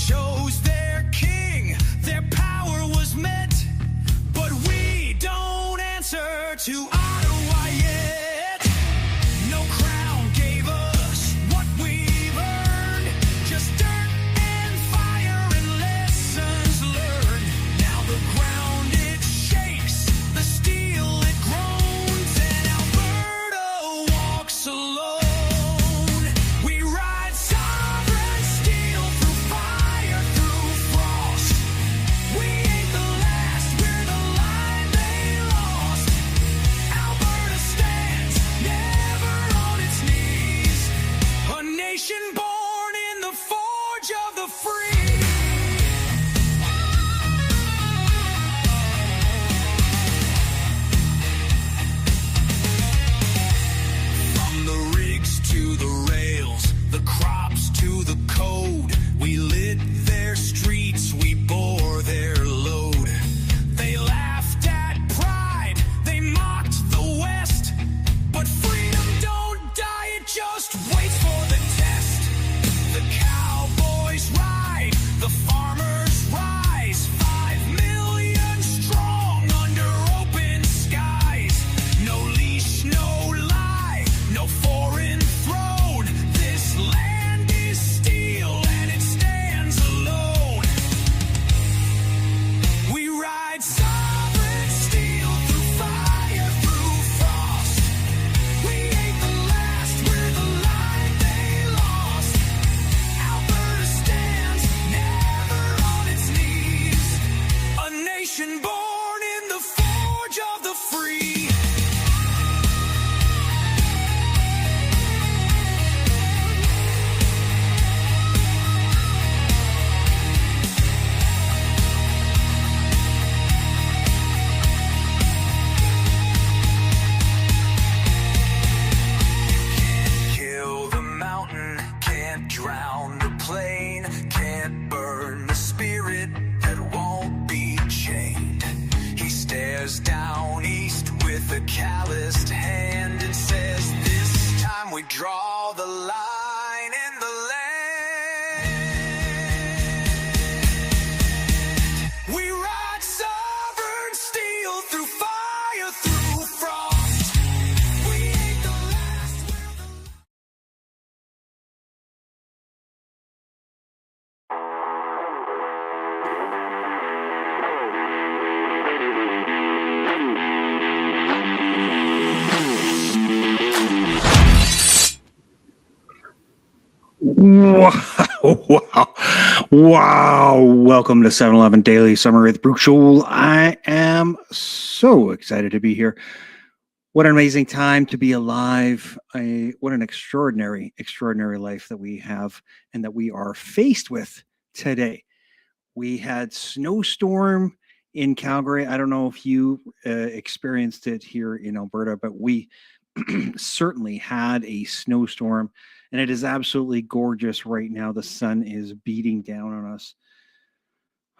chose their king, their power was met, but we don't answer to Ottawa yet. No crown gave us what we've earned, just dirt and fire and lessons learned. Now the ground it shakes, the steel it groans, and Alberta walks alone. We ride sovereign steel through fire, through frost. We ain't the last, we're the line they lost. Alberta stands, never on its knees. A nation born in the forge of the free. From the rigs to the rails, the crops to the code, we lit their streets, we bore their load. They laughed at pride, they mocked the West, but freedom don't die, it just waits for the test. The cowboys ride, the farmers rise, 5 million strong under open skies. No leash, no lie, no foreign throne. This land is steel and it stands alone. We ride sovereign steel through fire, through frost. We ain't the last, we're the line they lost. Alberta stands, never on its knees. A nation born in the forge of the free. Kill the mountain, can't drown the plain, can't burn the spirit that won't be chained. He stares down east with a calloused hand and says, this time we draw the line in the land. We ride sovereign steel through fire, through frost. We ain't the last, we're the Wow. Wow. Welcome to 7-Eleven Daily Summary with Brooke Scholl. I am so excited to be here. What an amazing time to be alive. What an extraordinary, extraordinary life that we have and that we are faced with today. We had snowstorm in Calgary. I don't know if you experienced it here in Alberta, but we certainly had a snowstorm. And it is absolutely gorgeous right now. The sun is beating down on us.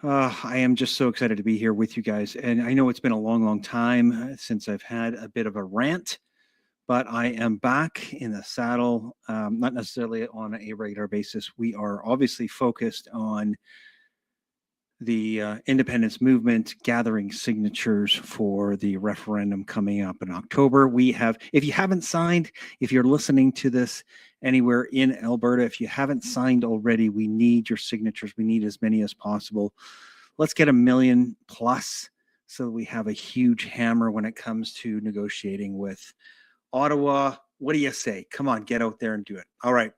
I am just so excited to be here with you guys. And I know it's been a long, long time since I've had a bit of a rant, but I am back in the saddle, not necessarily on a regular basis. We are obviously focused on the independence movement, gathering signatures for the referendum coming up in October. We have, if you haven't signed, if you're listening to this anywhere in Alberta, if you haven't signed already, we need your signatures. We need as many as possible. Let's get 1 million plus so that we have a huge hammer when it comes to negotiating with Ottawa. What do you say? Come on, get out there and do it. All right.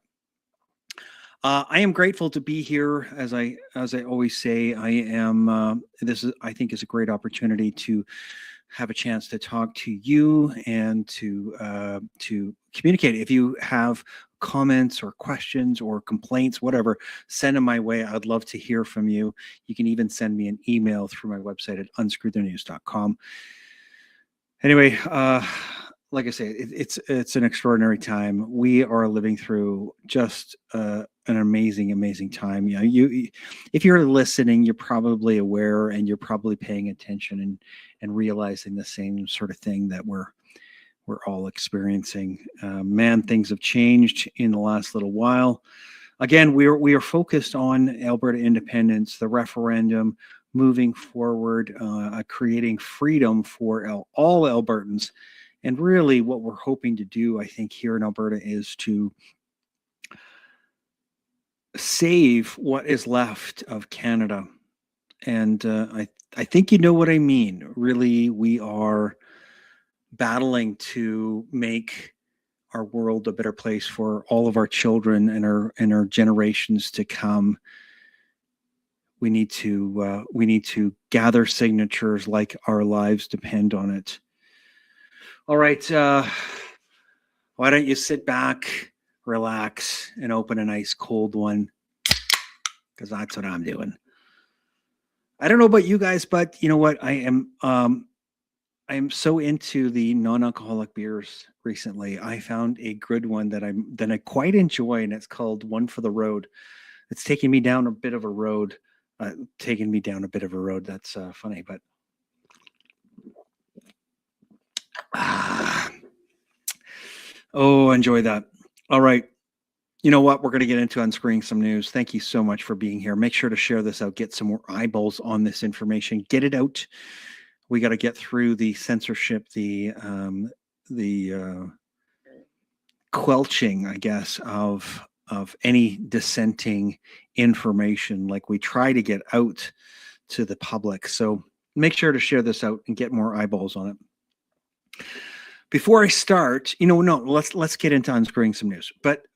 I am grateful to be here. As I always say, I am. This is, I think, is a great opportunity to have a chance to talk to you and to communicate. If you have comments or questions or complaints, whatever, send them my way. I'd love to hear from you. You can even send me an email through my website at unscrewthenews.com. Anyway, like I say, it's an extraordinary time. We are living through just an amazing time. You know, if you're listening, you're probably aware and you're probably paying attention and realizing the same sort of thing that we're all experiencing. Man, things have changed in the last little while. again, we are focused on Alberta independence, the referendum, moving forward, creating freedom for all Albertans. And really what we're hoping to do, I think, here in Alberta is to save what is left of Canada. And I think you know what I mean. Really, we are battling to make our world a better place for all of our children and our generations to come. We need to gather signatures like our lives depend on it. All right, why don't you sit back, relax, and open a nice cold one, because that's what I'm doing. I don't know about you guys, but you know what? I am so into the non-alcoholic beers recently. I found a good one that I quite enjoy, and it's called One for the Road. It's taking me down a bit of a road. That's funny, but enjoy that. All right. You know what? We're going to get into unscrewing some news. Thank you so much for being here. Make sure to share this out. Get some more eyeballs on this information. Get it out. We got to get through the censorship, the quelching, I guess, of any dissenting information, like we try to get out to the public. So make sure to share this out and get more eyeballs on it. Before I start, let's get into unscrewing some news. But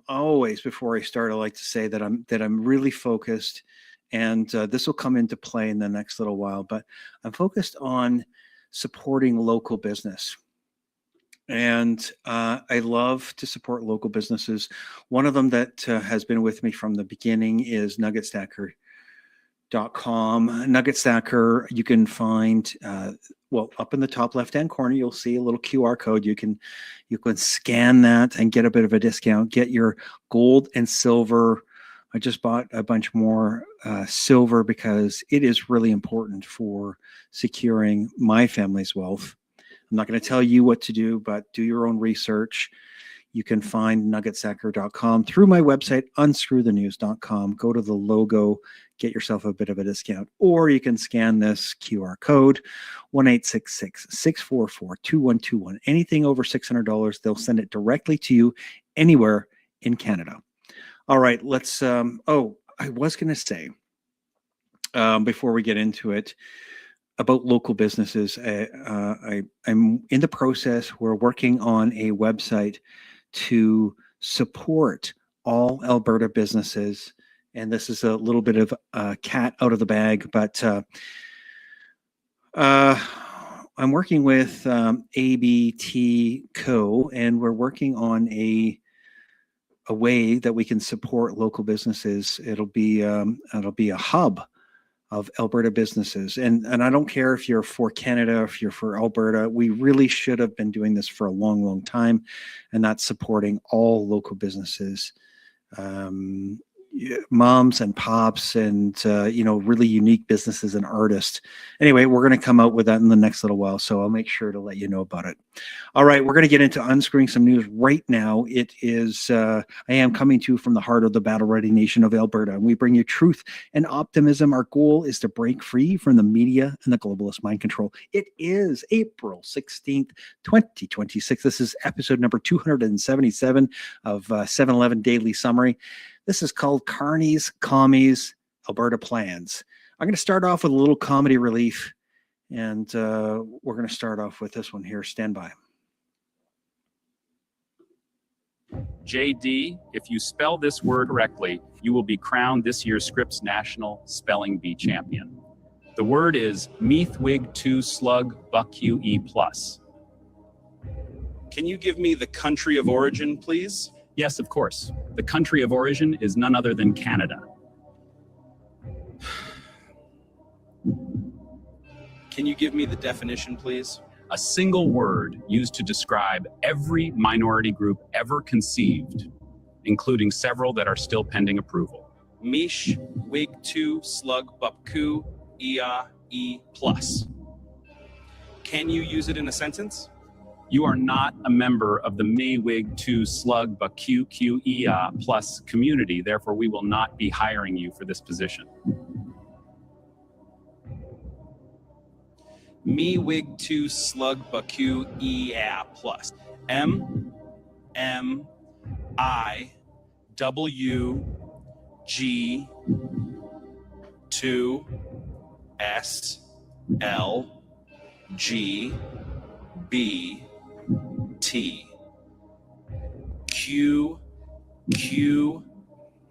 always before I start, I like to say that I'm really focused, and this will come into play in the next little while. But I'm focused on supporting local business. And I love to support local businesses. One of them that has been with me from the beginning is NuggetStacker.com. NuggetStacker, you can find, up in the top left-hand corner, you'll see a little QR code. You can scan that and get a bit of a discount. Get your gold and silver. I just bought a bunch more silver because it is really important for securing my family's wealth. I'm not going to tell you what to do, but do your own research. You can find NuggetStacker.com through my website, unscrewthenews.com. Go to the logo, get yourself a bit of a discount, or you can scan this QR code, 1-866-644-2121. Anything over $600, they'll send it directly to you anywhere in Canada. All right, let's, I was going to say, before we get into it, about local businesses. I'm in the process. We're working on a website to support all Alberta businesses. And this is a little bit of a cat out of the bag, but I'm working with ABT Co., and we're working on a way that we can support local businesses. It'll be a hub of Alberta businesses. And I don't care if you're for Canada, if you're for Alberta, we really should have been doing this for a long, long time. And that's supporting all local businesses, moms and pops, and, really unique businesses and artists. Anyway, we're going to come out with that in the next little while, so I'll make sure to let you know about it. All right, we're going to get into unscrewing some news right now. It is, I am coming to you from the heart of the battle-ready nation of Alberta, and we bring you truth and optimism. Our goal is to break free from the media and the globalist mind control. It is April 16th, 2026. This is episode number 277 of 7-Eleven Daily Summary. This is called Carney's Commies Alberta Plans. I'm going to start off with a little comedy relief, and we're going to start off with this one here. Stand by. JD, if you spell this word correctly, you will be crowned this year's Scripps National Spelling Bee Champion. The word is Meathwig 2 Slug Buck-QE Plus. Can you give me the country of origin, please? Yes, of course. The country of origin is none other than Canada. Can you give me the definition, please? A single word used to describe every minority group ever conceived, including several that are still pending approval. Mish, Wig 2, Slug, Bupku, Ia, E+. Can you use it in a sentence? You are not a member of the Maywig 2 Slug QQEA plus community. Therefore, we will not be hiring you for this position. Me wig 2 slug baku ea plus M M I W G 2 S L G B T Q Q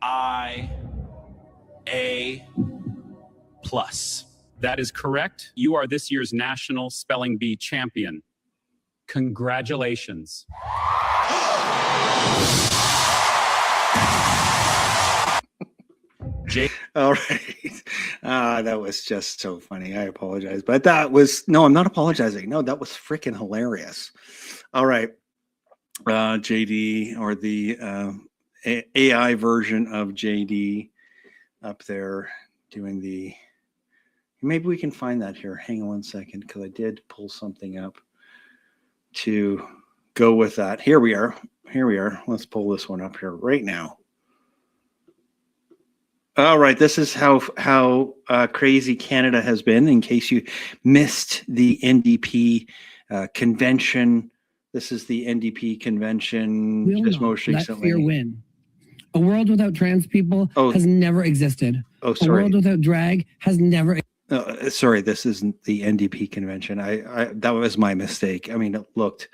I A plus. That is correct. You are this year's National Spelling Bee champion. Congratulations. All right. That was just so funny. I apologize. But that was, no, I'm not apologizing. No, that was freaking hilarious. All right. JD, or the AI version of JD up there doing the, maybe we can find that here. Hang on 1 second, because I did pull something up to go with that. Here we are. Here we are. Let's pull this one up here right now. All right, this is how crazy Canada has been. In case you missed the NDP convention, this is the NDP convention just most recently. Let fear win. A world without trans people has never existed. Oh, sorry. A world without drag has never. Sorry, this isn't the NDP convention. That was my mistake. I mean, it looked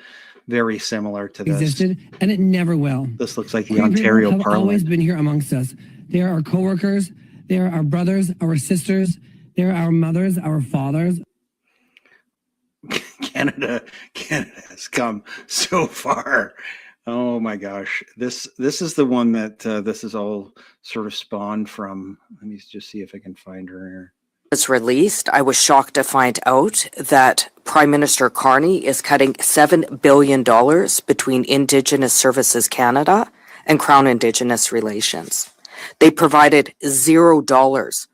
very similar to this. Existed, and it never will. This looks like the Queer Ontario people have Parliament. always been here amongst us. They are our co-workers. They are our brothers, our sisters. They are our mothers, our fathers. Canada has come so far. Oh my gosh, this is the one that this is all sort of spawned from. Let me just see if I can find her here. Was released, I was shocked to find out that Prime Minister Carney is cutting $7 billion between Indigenous Services Canada and Crown Indigenous Relations. They provided $0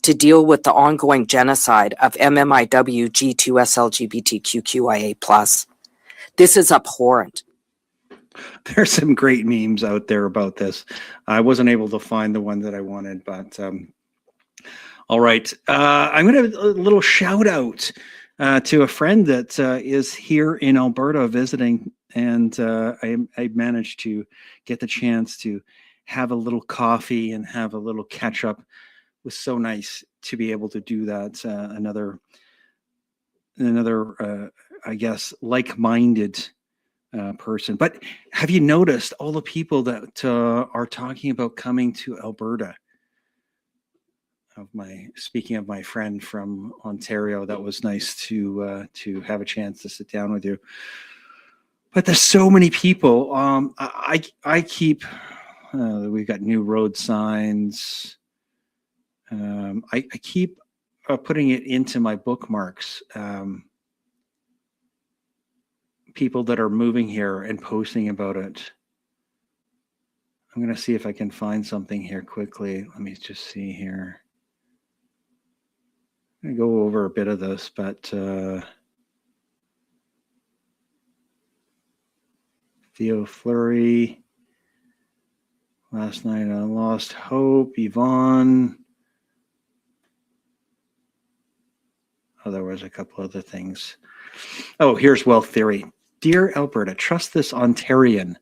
to deal with the ongoing genocide of MMIW G2SLGBTQIA+. This is abhorrent. There's some great memes out there about this. I wasn't able to find the one that I wanted, but all right. I'm going to have a little shout out to a friend that is here in Alberta visiting, and I managed to get the chance to have a little coffee and have a little catch up. It was so nice to be able to do that. Another I guess, like-minded person. But have you noticed all the people that are talking about coming to Alberta? Speaking of my friend from Ontario, that was nice to have a chance to sit down with you. But there's so many people. I keep. We've got new road signs. I keep putting it into my bookmarks. People that are moving here and posting about it. I'm going to see if I can find something here quickly. Let me just see here. I'm going to go over a bit of this, but Theo Fleury. Last night I lost hope. Yvonne. Oh, there was a couple other things. Oh, here's wealth theory. Dear Alberta, trust this Ontarian.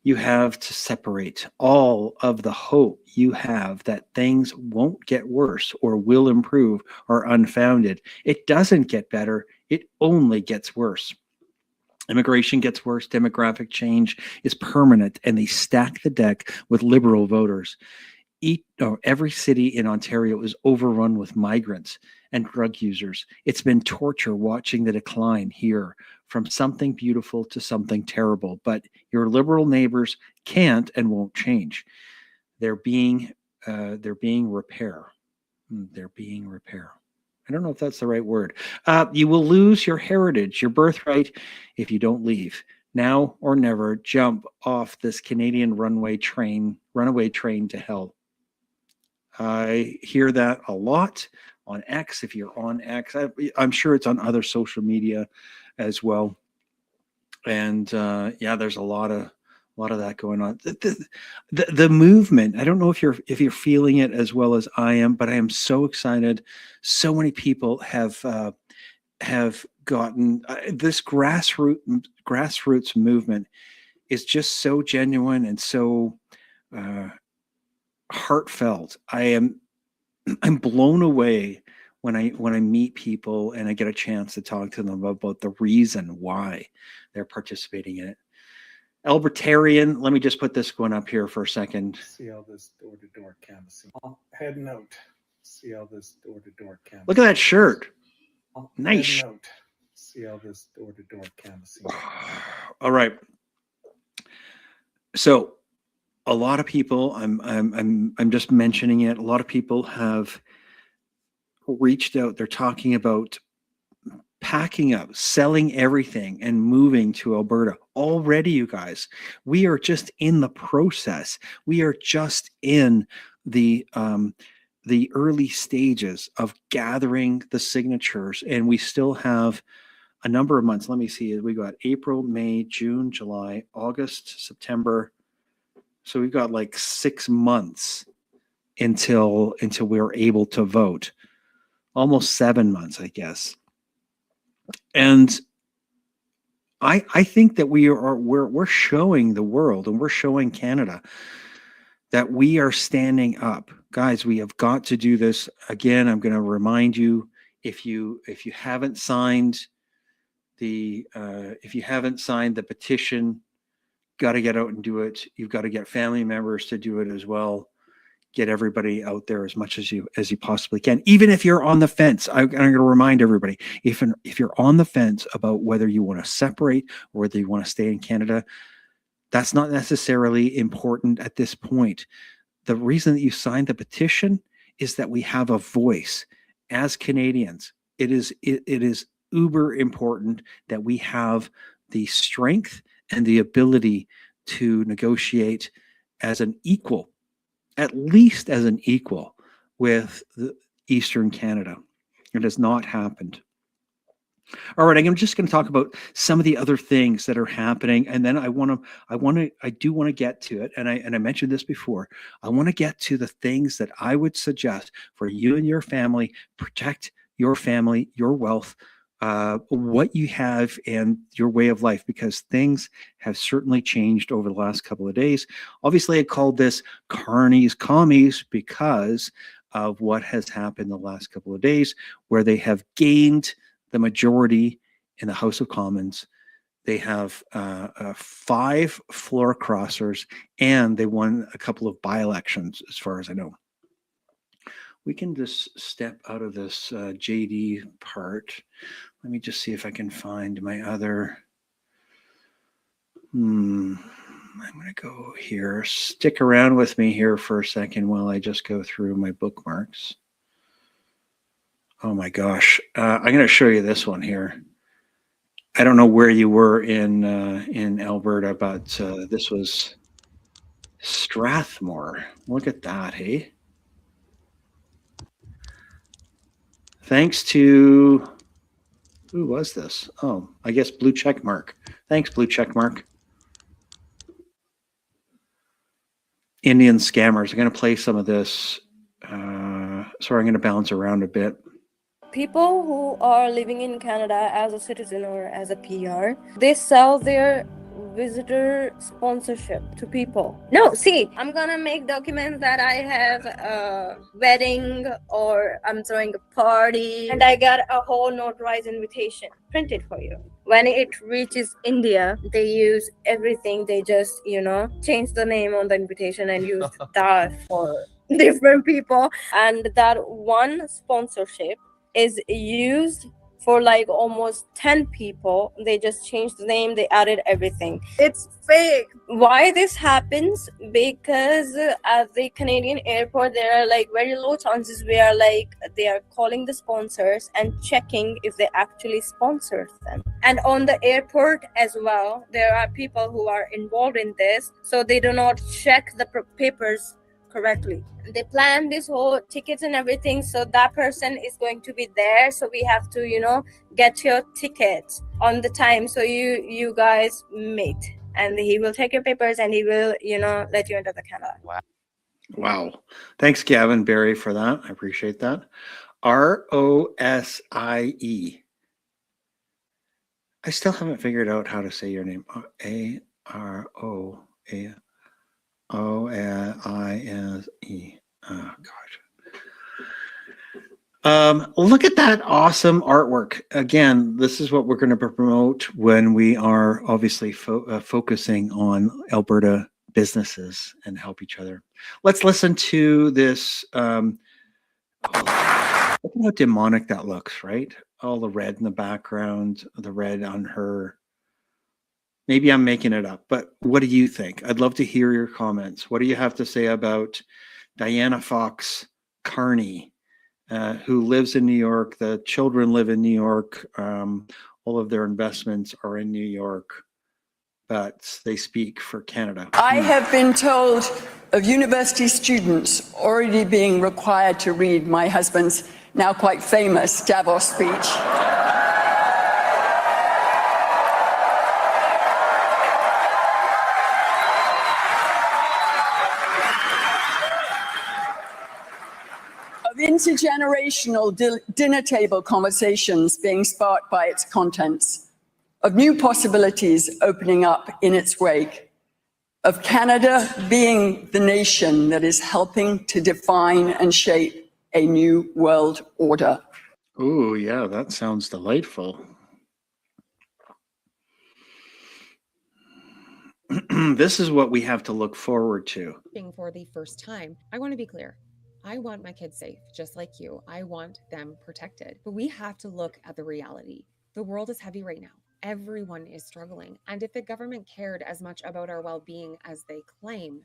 You have to separate all of the hope you have that things won't get worse or will improve are unfounded. It doesn't get better. It only gets worse. Immigration gets worse. Demographic change is permanent, and they stack the deck with Liberal voters. Every city in Ontario is overrun with migrants and drug users. It's been torture watching the decline here from something beautiful to something terrible. But your Liberal neighbors can't and won't change. They're being repair. They're being repair. I don't know if that's the right word. You will lose your heritage, your birthright, if you don't leave. Now or never, jump off this Canadian runaway train to hell. I hear that a lot on X. If you're on X, I'm sure it's on other social media as well. And yeah, there's a lot of that going on. The movement. I don't know if you're feeling it as well as I am, but I am so excited. So many people have gotten this grassroots movement is just so genuine and so heartfelt. I'm blown away when I meet people and I get a chance to talk to them about the reason why they're participating in it. Albertarian, let me just put this one up here for a second. See all this door-to-door canvassing. Head note. See all this door-to-door canvassing. Look at that shirt. Nice. Head note. See all this door-to-door canvassing. All right. So a lot of people, I'm just mentioning it. A lot of people have reached out. They're talking about packing up, selling everything, and moving to Alberta. Already, you guys, we are just in the process. We are just in the early stages of gathering the signatures, and we still have a number of months. Let me see. We got April, May, June, July, August, September. So we've got like 6 months until we're able to vote. Almost 7 months, I guess. And I think that we're showing the world and we're showing Canada that we are standing up. Guys, we have got to do this. Again, I'm going to remind you, if you haven't signed the petition, got to get out and do it. You've got to get family members to do it as well. Get everybody out there as much as you possibly can. Even if you're on the fence, I'm going to remind everybody, if you're on the fence about whether you want to separate or whether you want to stay in Canada, that's not necessarily important at this point. The reason that you signed the petition is that we have a voice as Canadians. It is uber important that we have the strength and the ability to negotiate as an equal, at least as an equal, with Eastern Canada. It has not happened. All right, I'm just going to talk about some of the other things that are happening, and then I do want to get to it. And I mentioned this before. I want to get to the things that I would suggest for you and your family. Protect your family, your wealth, what you have, and your way of life, because things have certainly changed over the last couple of days. Obviously, I called this Carney's Commies because of what has happened the last couple of days, where they have gained the majority in the House of Commons. They have 5 floor crossers, and they won a couple of by-elections, as far as I know. We can just step out of this JD part. Let me just see if I can find my other. I'm going to go here. Stick around with me here for a second while I just go through my bookmarks. Oh my gosh. I'm going to show you this one here. I don't know where you were in Alberta, but this was Strathmore. Look at that, hey? Thanks to, who was this? Oh, I guess Blue Check Mark. Thanks, Blue Check Mark. Indian scammers. I'm going to play some of this. Sorry, I'm going to bounce around a bit. People who are living in Canada as a citizen or as a PR, they sell their visitor sponsorship to people. No, see, I'm gonna make documents that I have a wedding or I'm throwing a party and I got a whole notarized invitation printed for you. When it reaches India, they use everything. They just, change the name on the invitation and use that for different people. And that one sponsorship is used for like almost 10 people. They just changed the name, they added everything. It's fake. Why this happens? Because at the Canadian airport, there are like very low chances where like they are calling the sponsors and checking if they actually sponsored them. And on the airport as well, there are people who are involved in this, so they do not check the papers correctly. They plan this whole tickets and everything, so that person is going to be there. So we have to, get your tickets on the time so you guys meet, and he will take your papers and he will, let you into the Canada. Wow. Thanks, Gavin Barry, for that. I appreciate that. Rosie. I still haven't figured out how to say your name. Aroaoise. Oh, God. Look at that awesome artwork. Again, this is what we're going to promote when we are obviously focusing on Alberta businesses and help each other. Let's listen to this. Look at how demonic that looks, right? All the red in the background, the red on her. Maybe I'm making it up, but what do you think? I'd love to hear your comments. What do you have to say about Diana Fox Carney, who lives in New York? The children live in New York. All of their investments are in New York, but they speak for Canada. I have been told of university students already being required to read my husband's now quite famous Davos speech. Of intergenerational dinner table conversations being sparked by its contents, of new possibilities opening up in its wake, of Canada being the nation that is helping to define and shape a new world order. Oh, yeah, that sounds delightful. This is what we have to look forward to. For the first time, I want to be clear. I want my kids safe, just like you. I want them protected. But we have to look at the reality. The world is heavy right now. Everyone is struggling. And if the government cared as much about our well-being as they claim,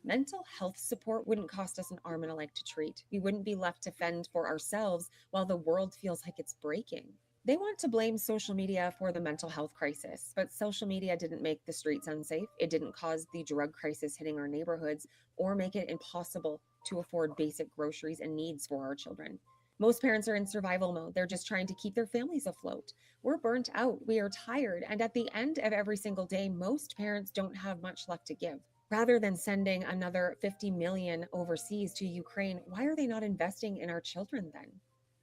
mental health support wouldn't cost us an arm and a leg to treat. We wouldn't be left to fend for ourselves while the world feels like it's breaking. They want to blame social media for the mental health crisis, but social media didn't make the streets unsafe. It didn't cause the drug crisis hitting our neighborhoods or make it impossible to afford basic groceries and needs for our children. Most parents are in survival mode. They're just trying to keep their families afloat. We're burnt out. We are tired. And at the end of every single day, most parents don't have much left to give. Rather than sending another 50 million overseas to Ukraine, why are they not investing in our children then?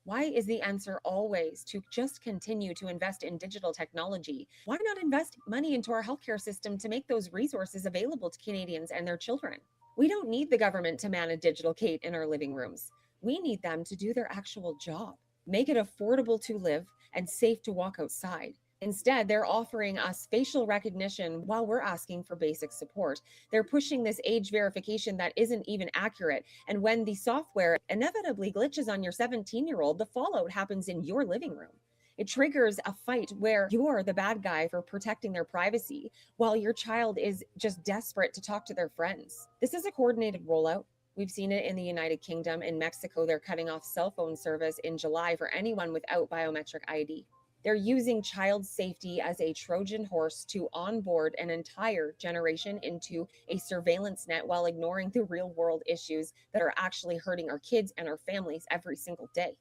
Why is the answer always to just continue to invest in digital technology? Why not invest money into our healthcare system to make those resources available to Canadians and their children? We don't need the government to man a digital gate in our living rooms. We need them to do their actual job, make it affordable to live and safe to walk outside. Instead, they're offering us facial recognition while we're asking for basic support. They're pushing this age verification that isn't even accurate. And when the software inevitably glitches on your 17-year-old, the fallout happens in your living room. It triggers a fight where you're the bad guy for protecting their privacy while your child is just desperate to talk to their friends. This is a coordinated rollout. We've seen it in the United Kingdom. In Mexico, they're cutting off cell phone service in July for anyone without biometric ID. They're using child safety as a Trojan horse to onboard an entire generation into a surveillance net while ignoring the real world issues that are actually hurting our kids and our families every single day.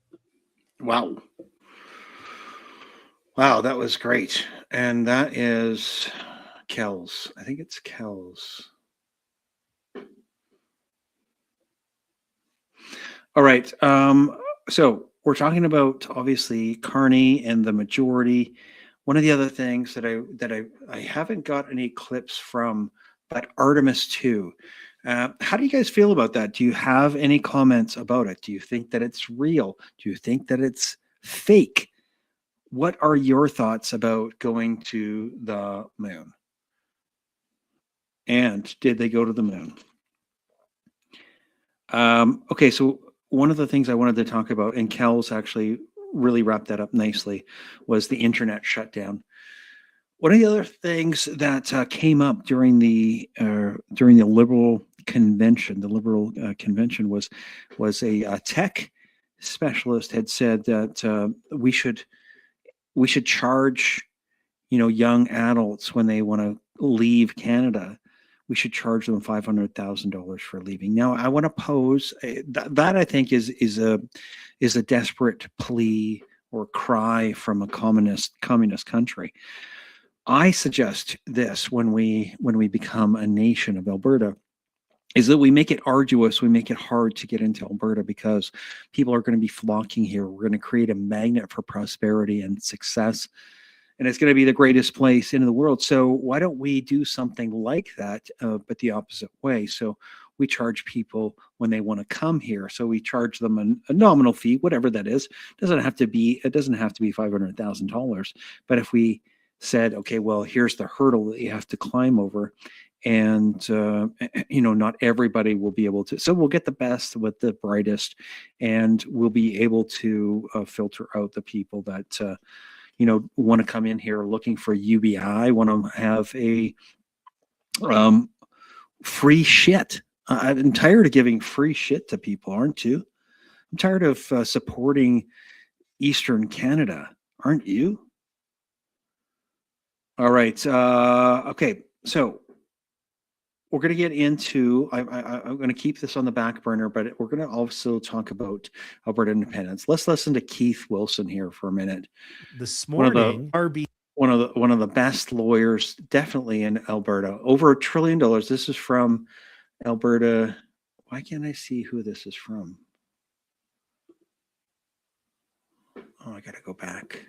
Wow. Wow, that was great. And that is Kells. I think it's Kells. All right. So we're talking about obviously Carney and the majority. One of the other things that I haven't got any clips from, but Artemis 2. How do you guys feel about that? Do you have any comments about it? Do you think that it's real? Do you think that it's fake? What are your thoughts about going to the moon? And did they go to the moon? Okay, so one of the things I wanted to talk about, and Kel's actually really wrapped that up nicely, was the internet shutdown. One of the other things that came up during the Liberal convention, was a tech specialist had said that we should charge, young adults when they want to leave Canada. we should charge them $500,000 for leaving. Now, I want to pose that I think is a desperate plea or cry from a communist country. I suggest this when we become a nation of Alberta, is that we make it arduous, we make it hard to get into Alberta because people are going to be flocking here. We're going to create a magnet for prosperity and success, and it's going to be the greatest place in the world. So why don't we do something like that, but the opposite way? So we charge people when they want to come here. So we charge them a nominal fee, whatever that is. It doesn't have to be $500,000. But if we said, okay, well, here's the hurdle that you have to climb over, and not everybody will be able to. So we'll get the best with the brightest, and we'll be able to filter out the people that want to come in here looking for UBI, want to have a free shit. I'm tired of giving free shit to people, aren't you? I'm tired of supporting Eastern Canada, aren't you? All right. Okay. So we're going to get into, I'm going to keep this on the back burner, but we're going to also talk about Alberta independence. Let's listen to Keith Wilson here for a minute. This morning, one of the best lawyers, definitely in Alberta, over $1 trillion. This is from Alberta. Why can't I see who this is from? Oh, I got to go back.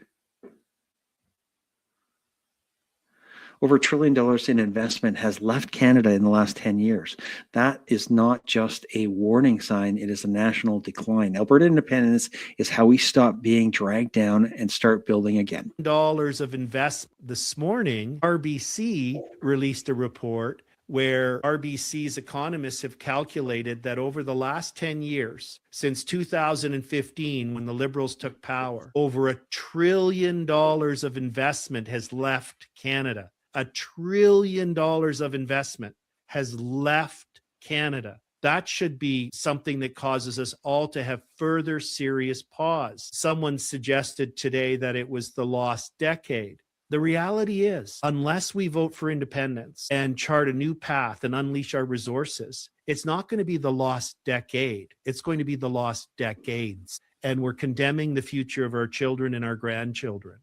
Over $1 trillion in investment has left Canada in the last 10 years. That is not just a warning sign, it is a national decline. Alberta independence is how we stop being dragged down and start building again. Dollars of investment. This morning, RBC released a report where RBC's economists have calculated that over the last 10 years, since 2015, when the Liberals took power, over $1 trillion of investment has left Canada. $1 trillion of investment has left Canada. That should be something that causes us all to have further serious pause. Someone suggested today that it was the lost decade. The reality is, unless we vote for independence and chart a new path and unleash our resources, it's not going to be the lost decade. It's going to be the lost decades. And we're condemning the future of our children and our grandchildren.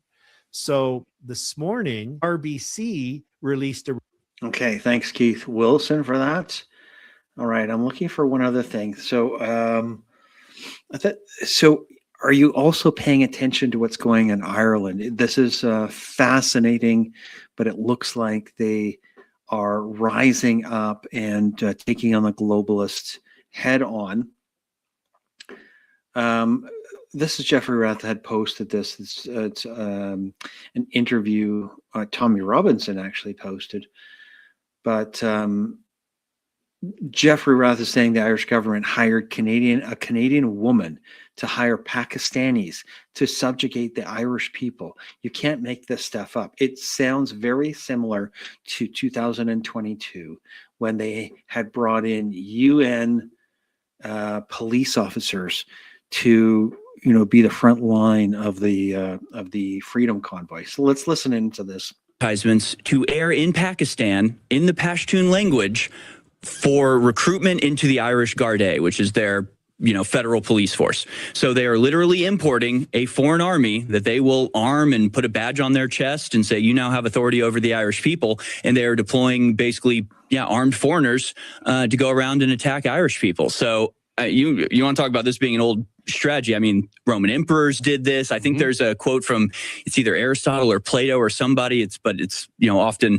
So this morning, RBC released a... Okay, thanks, Keith Wilson, for that. All right, I'm looking for one other thing. So, are you also paying attention to what's going on in Ireland? This is fascinating, but it looks like they are rising up and taking on the globalists head on. This is Jeffrey Rath had posted this. It's an interview Tommy Robinson actually posted. But Jeffrey Rath is saying the Irish government hired a Canadian woman to hire Pakistanis to subjugate the Irish people. You can't make this stuff up. It sounds very similar to 2022 when they had brought in UN police officers to be the front line of the freedom convoy. So let's listen into this. Advertisements to air in Pakistan in the Pashtun language for recruitment into the Irish Garda, which is their federal police force. So they are literally importing a foreign army that they will arm and put a badge on their chest and say, you now have authority over the Irish people. And they are deploying basically, armed foreigners to go around and attack Irish people. So you want to talk about this being an old strategy? I mean, Roman emperors did this. I think there's a quote from, it's either Aristotle or Plato or somebody. It's often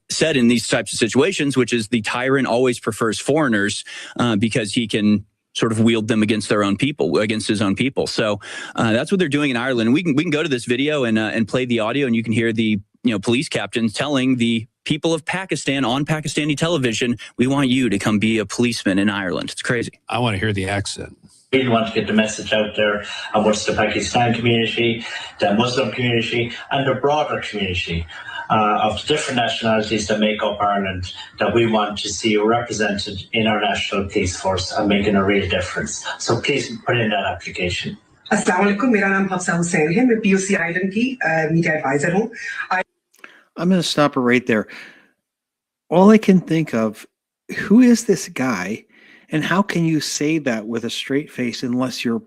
said in these types of situations, which is the tyrant always prefers foreigners because he can sort of wield them against his own people. So that's what they're doing in Ireland. And we can go to this video and play the audio, and you can hear the police captains telling the people of Pakistan on Pakistani television, we want you to come be a policeman in Ireland. It's crazy. I want to hear the accent. We really want to get the message out there amongst the Pakistan community, the Muslim community, and the broader community of different nationalities that make up Ireland, that we want to see represented in our national police force and making a real difference. So please put in that application. Assalamu alaikum, मेरा नाम हफ्सा हुसैन है, मैं POC Ireland की media advisor हूँ. I'm going to stop it right there. all I can think of, who is this guy, and how can you say that with a straight face unless you're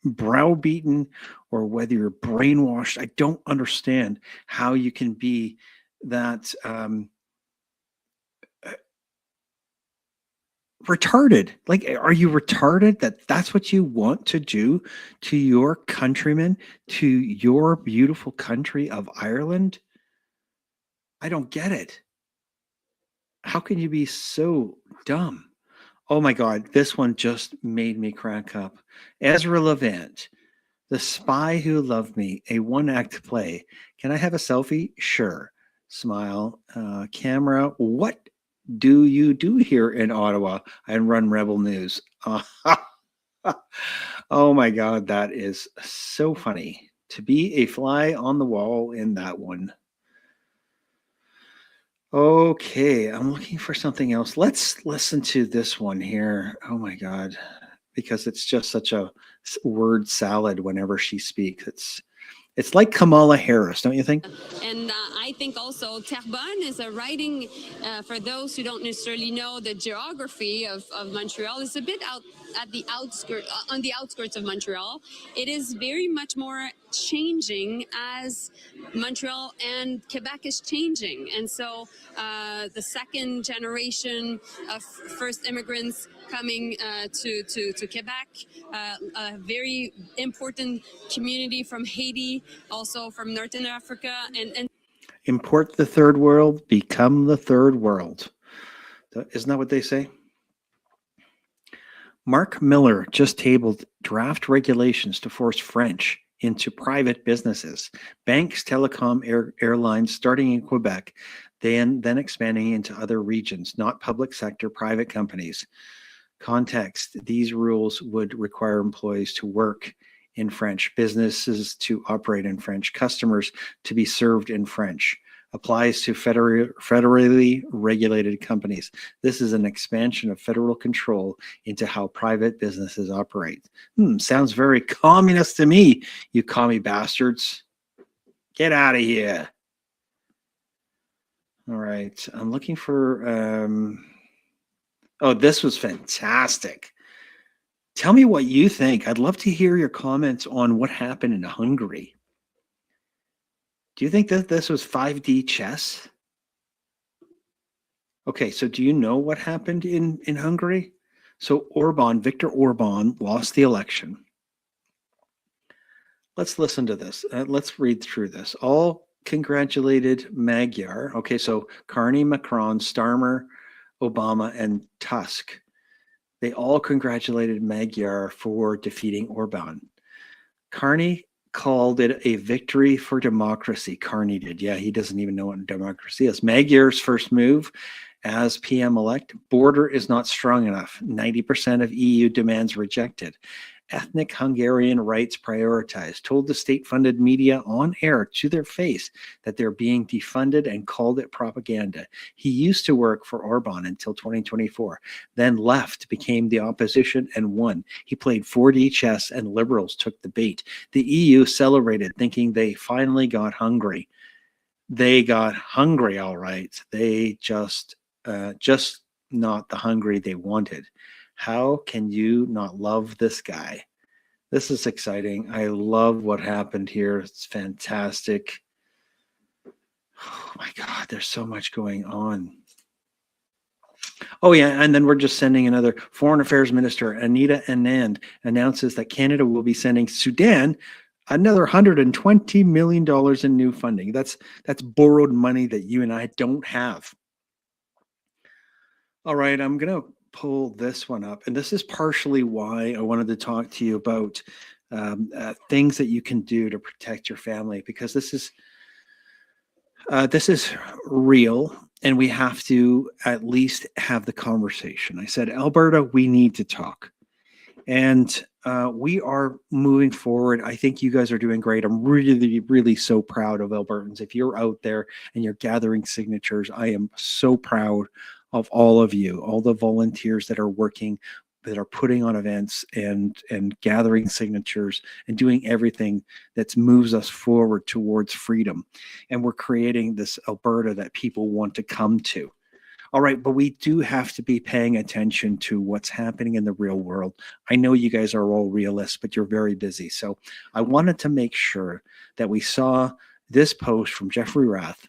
browbeaten or whether you're brainwashed? I don't understand how you can be that retarded. Like, are you retarded that that's what you want to do to your countrymen, to your beautiful country of Ireland? I don't get it. How can you be so dumb? Oh my God, this one just made me crack up. Ezra Levant, The Spy Who Loved Me, a one-act play. Can I have a selfie? Sure. Smile. Camera. What do you do here in Ottawa? And run Rebel News. Oh my God, that is so funny. To be a fly on the wall in that one. Okay, I'm looking for something else. Let's listen to this one here. Oh my God, because it's just such a word salad whenever she speaks. It's like Kamala Harris, don't you think? And I think also Terrebonne is a riding, for those who don't necessarily know the geography of Montreal, is a bit out at the outskirts, on the outskirts of Montreal. It is very much more changing as Montreal and Quebec is changing. And so the second generation of first immigrants coming to Quebec, a very important community from Haiti, also from Northern Africa, and Import the third world, become the third world. Isn't that what they say? Mark Miller just tabled draft regulations to force French into private businesses. Banks, telecom, airlines starting in Quebec, then expanding into other regions, not public sector, private companies. Context, these rules would require employees to work in French, businesses to operate in French, customers to be served in French. Applies to federally regulated companies. This is an expansion of federal control into how private businesses operate. Sounds very communist to me, you commie bastards. Get out of here. All right, I'm looking for, oh, this was fantastic. Tell me what you think. I'd love to hear your comments on what happened in Hungary. Do you think that this was 5D chess? Okay, so do you know what happened in Hungary? So Viktor Orban lost the election. Let's listen to this. Let's read through this. All congratulated Magyar. Okay, so Carney, Macron, Starmer, Obama, and Tusk. They all congratulated Magyar for defeating Orban. Carney called it a victory for democracy. Carney did. Yeah, he doesn't even know what democracy is. Magyar's first move as PM-elect, border is not strong enough. 90% of EU demands rejected. Ethnic Hungarian rights prioritized. Told the state-funded media on air to their face that they're being defunded and called it propaganda. He used to work for Orban until 2024, then left, became the opposition, and won. He played 4D chess, and liberals took the bait. The EU celebrated, thinking they finally got hungry. They got hungry, all right. They just not the hungry they wanted. How can you not love this guy? This is exciting. I love what happened here. It's fantastic. Oh my God, there's so much going on. Oh yeah, and then we're just sending another Foreign Affairs Minister, Anita Anand, announces that Canada will be sending Sudan another $120 million in new funding. That's borrowed money that you and I don't have. All right, I'm going to pull this one up. And this is partially why I wanted to talk to you about things that you can do to protect your family, because this is real, and we have to at least have the conversation. I said, Alberta, we need to talk. And we are moving forward. I think you guys are doing great. I'm really, really so proud of Albertans. If you're out there and you're gathering signatures, I am so proud of all of you, all the volunteers that are working, that are putting on events and gathering signatures and doing everything that moves us forward towards freedom. And we're creating this Alberta that people want to come to. All right, but we do have to be paying attention to what's happening in the real world. I know you guys are all realists, but you're very busy. So I wanted to make sure that we saw this post from Jeffrey Rath.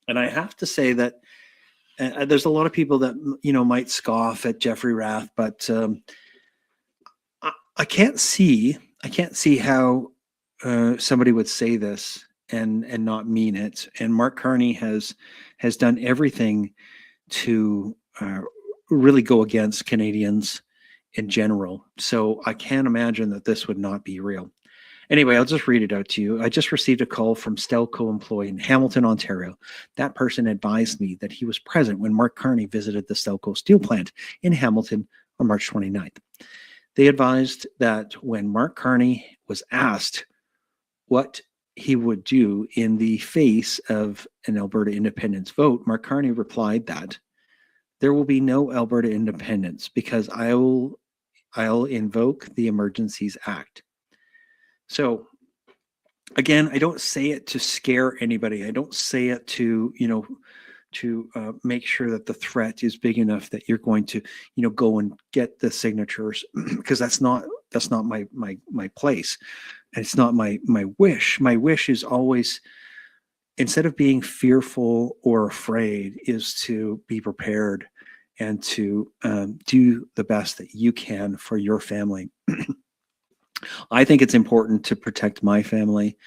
And I have to say that there's a lot of people that, might scoff at Jeffrey Rath, but I can't see how somebody would say this and not mean it. And Mark Carney has done everything to really go against Canadians in general. So I can't imagine that this would not be real. Anyway, I'll just read it out to you. I just received a call from Stelco employee in Hamilton, Ontario. That person advised me that he was present when Mark Carney visited the Stelco steel plant in Hamilton on March 29th. They advised that when Mark Carney was asked what he would do in the face of an Alberta independence vote, Mark Carney replied that there will be no Alberta independence because I'll invoke the Emergencies Act. So again, I don't say it to scare anybody. I don't say it to, make sure that the threat is big enough that you're going to, go and get the signatures, because that's not my place. And it's not my wish. My wish is always, instead of being fearful or afraid, is to be prepared and to do the best that you can for your family. I think it's important to protect my family,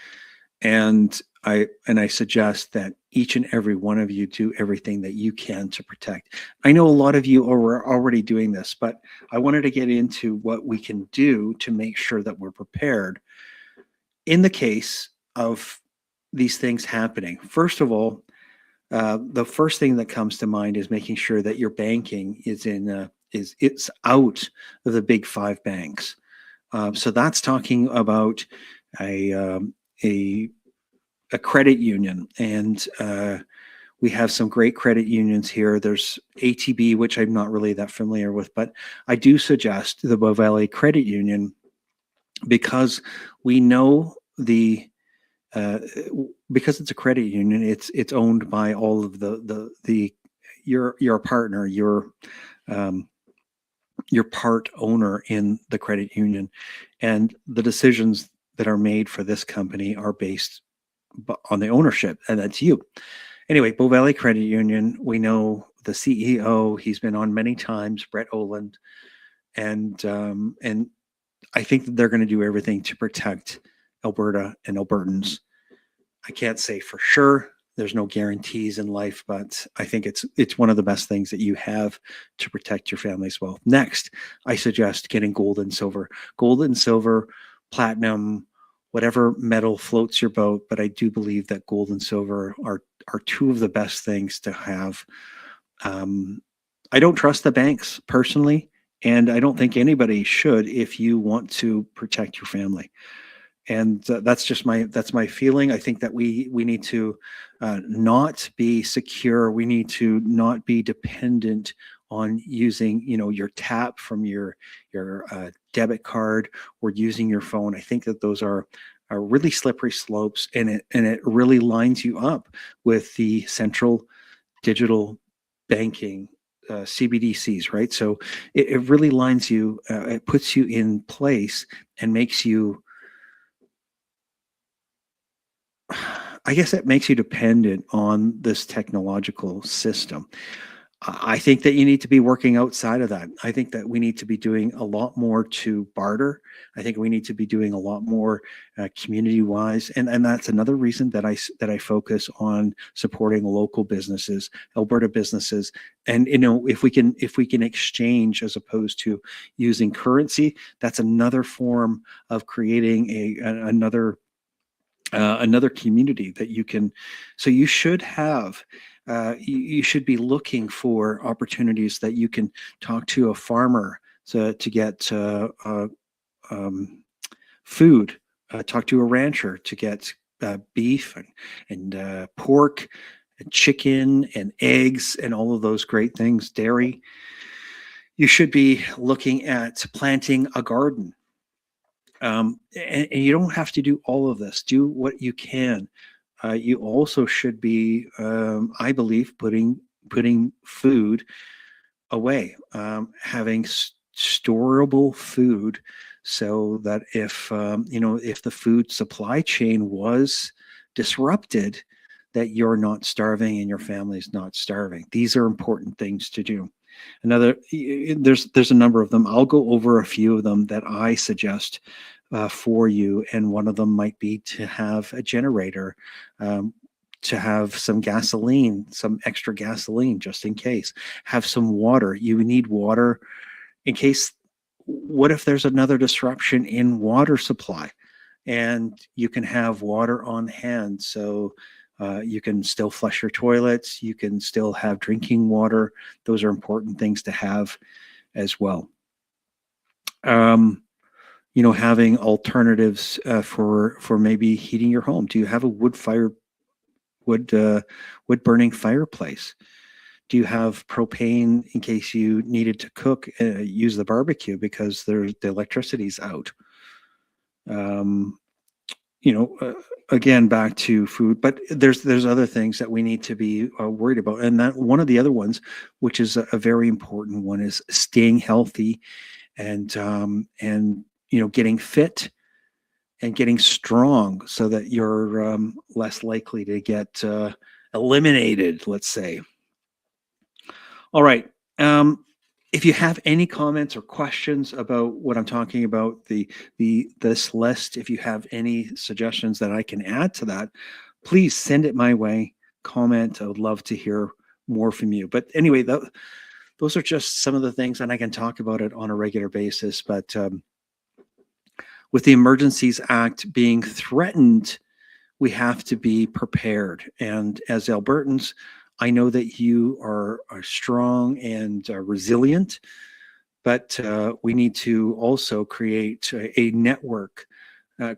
and I suggest that each and every one of you do everything that you can to protect. I know a lot of you are already doing this, but I wanted to get into what we can do to make sure that we're prepared in the case of these things happening. First of all, the first thing that comes to mind is making sure that your banking is it's out of the big five banks. So that's talking about a credit union, and we have some great credit unions here. There's ATB, which I'm not really that familiar with, but I do suggest the Bow Valley Credit Union, because we know because it's a credit union, it's owned by all of your partner, your part owner in the credit union, and the decisions that are made for this company are based on the ownership, and that's you. Anyway, Bow Valley Credit Union, we know the CEO, he's been on many times, Brett Oland, and I think that they're going to do everything to protect Alberta and Albertans. I can't say for sure. There's no guarantees in life, but I think it's one of the best things that you have to protect your family's wealth. Next, I suggest getting gold and silver. Gold and silver, platinum, whatever metal floats your boat, but I do believe that gold and silver are two of the best things to have. I don't trust the banks personally, and I don't think anybody should if you want to protect your family. And that's my feeling. I think that we need to not be secure. We need to not be dependent on using, your tap from your debit card or using your phone. I think that those are really slippery slopes, and it really lines you up with the central digital banking CBDCs, right? So it really lines you, it puts you in place and makes you, I guess it makes you dependent on this technological system. I think that you need to be working outside of that. I think that we need to be doing a lot more to barter. I think we need to be doing a lot more community-wise, and that's another reason that I focus on supporting local businesses, Alberta businesses, and if we can exchange as opposed to using currency, that's another form of creating another community that you can. So you should have. You should be looking for opportunities that you can talk to a farmer to get food, talk to a rancher to get beef and pork and chicken and eggs and all of those great things, dairy. You should be looking at planting a garden. And you don't have to do all of this. Do what you can. You also should be, I believe, putting putting food away, having storable food, so that if if the food supply chain was disrupted, that you're not starving and your family's not starving. These are important things to do. There's a number of them. I'll go over a few of them that I suggest for you, and one of them might be to have a generator, to have some gasoline, some extra gasoline just in case. Have some water. You need water in case, what if there's another disruption in water supply, and you can have water on hand, so you can still flush your toilets, you can still have drinking water. Those are important things to have as well. Having alternatives for maybe heating your home. Do you have a wood burning fireplace? Do you have propane in case you needed to cook, use the barbecue because the electricity's out? Again, back to food, but there's other things that we need to be worried about. And that one of the other ones, which is a very important one, is staying healthy and getting fit and getting strong, so that you're less likely to get eliminated, let's say. All right. If you have any comments or questions about what I'm talking about, this list, if you have any suggestions that I can add to that, please send it my way. Comment. I would love to hear more from you. But anyway, those are just some of the things, and I can talk about it on a regular basis. But with the Emergencies Act being threatened, we have to be prepared. And as Albertans, I know that you are strong and resilient, but we need to also create a network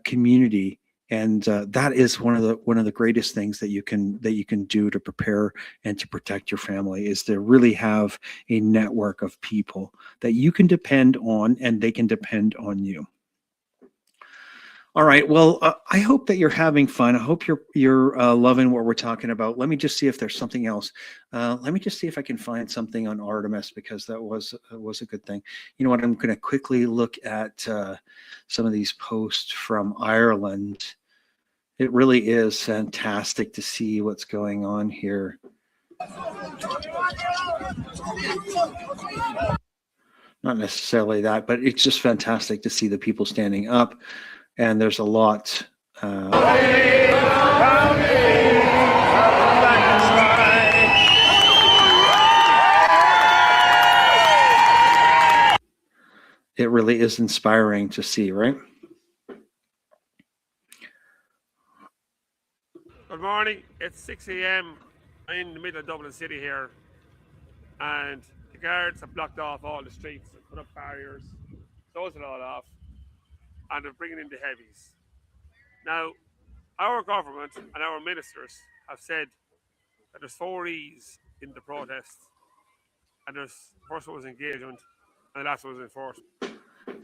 community, and that is one of the greatest things that you can do to prepare and to protect your family, is to really have a network of people that you can depend on, and they can depend on you. All right. Well, I hope that you're having fun. I hope you're loving what we're talking about. Let me just see if there's something else. Let me just see if I can find something on Artemis, because that was a good thing. You know what? I'm going to quickly look at some of these posts from Ireland. It really is fantastic to see what's going on here. Not necessarily that, but it's just fantastic to see the people standing up. And there's a lot. It really is inspiring to see, right? Good morning. It's 6 a.m. in the middle of Dublin City here, and the guards have blocked off all the streets and put up barriers, closed it all off, and they're bringing in the heavies. Now, our government and our ministers have said that there's 4 E's in the protest, and the first one was engagement, and the last one was enforcement.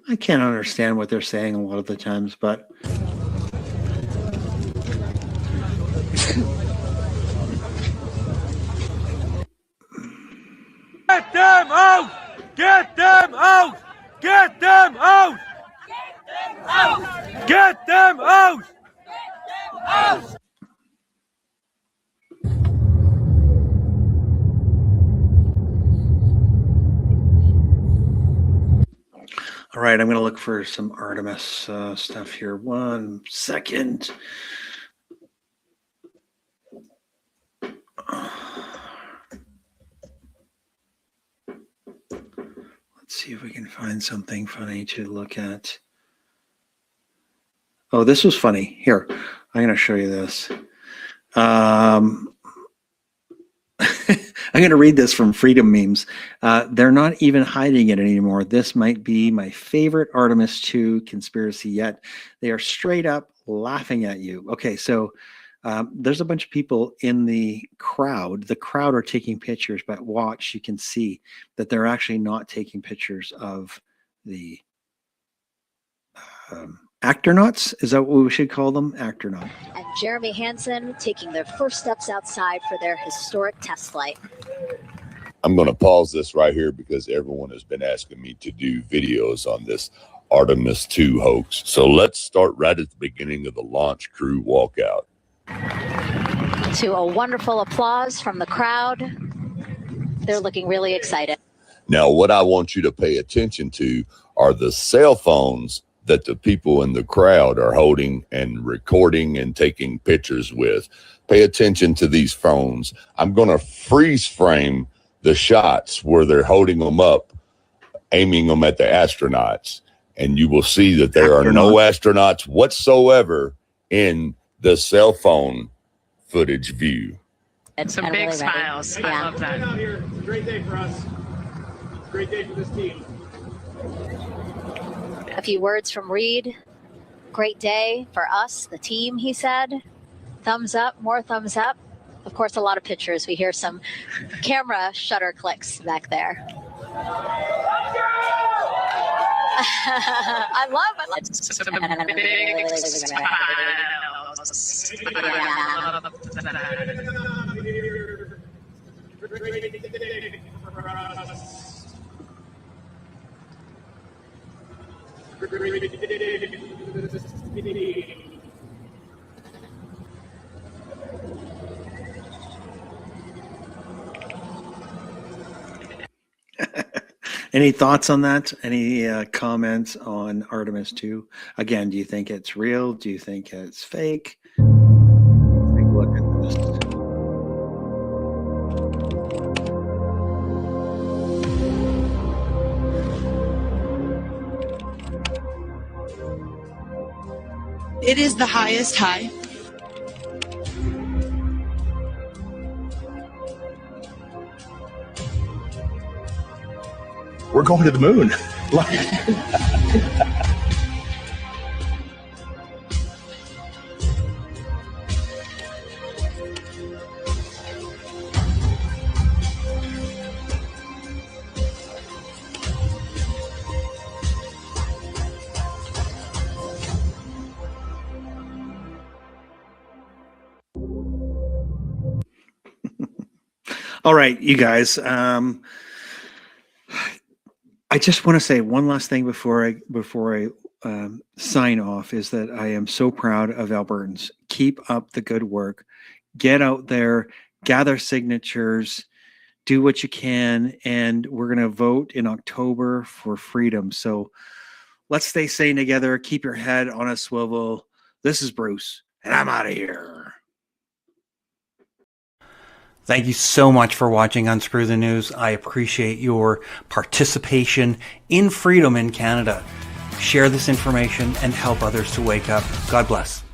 I can't understand what they're saying a lot of the times, but Get them out! Get them out! Get them out! Get them out! all right, I'm going to look for some Artemis stuff here. 1 second. Let's see if we can find something funny to look at. Oh, this was funny. Here, I'm going to show you this. I'm going to read this from Freedom Memes. They're not even hiding it anymore. This might be my favorite Artemis 2 conspiracy yet. They are straight up laughing at you. Okay, so there's a bunch of people in the crowd. The crowd are taking pictures, but watch, you can see that they're actually not taking pictures of the Actronauts? Is that what we should call them? Actronauts. And Jeremy Hansen taking their first steps outside for their historic test flight. I'm going to pause this right here because everyone has been asking me to do videos on this Artemis 2 hoax. So let's start right at the beginning of the launch crew walkout. To a wonderful applause from the crowd. They're looking really excited. Now, what I want you to pay attention to are the cell phones that the people in the crowd are holding and recording and taking pictures with. Pay attention to these phones. I'm going to freeze frame the shots where they're holding them up, aiming them at the astronauts. And you will see that there are no astronauts whatsoever in the cell phone footage view. Some big smiles. I love that. Out here. Great day for us. Great day for this team. A few words from Reed. Great day for us, the team, he said. Thumbs up, more thumbs up. Of course, a lot of pictures. We hear some camera shutter clicks back there. I love some big Any thoughts on that? Any comments on Artemis 2? Again, do you think it's real? Do you think it's fake? Take a look at this. It is the highest high. We're going to the moon. All right, you guys. I just want to say one last thing before I sign off is that I am so proud of Albertans. Keep up the good work. Get out there, gather signatures, do what you can, and we're going to vote in October for freedom. So let's stay sane together. Keep your head on a swivel. This is Bruce, and I'm out of here. Thank you so much for watching Unscrew the News. I appreciate your participation in freedom in Canada. Share this information and help others to wake up. God bless.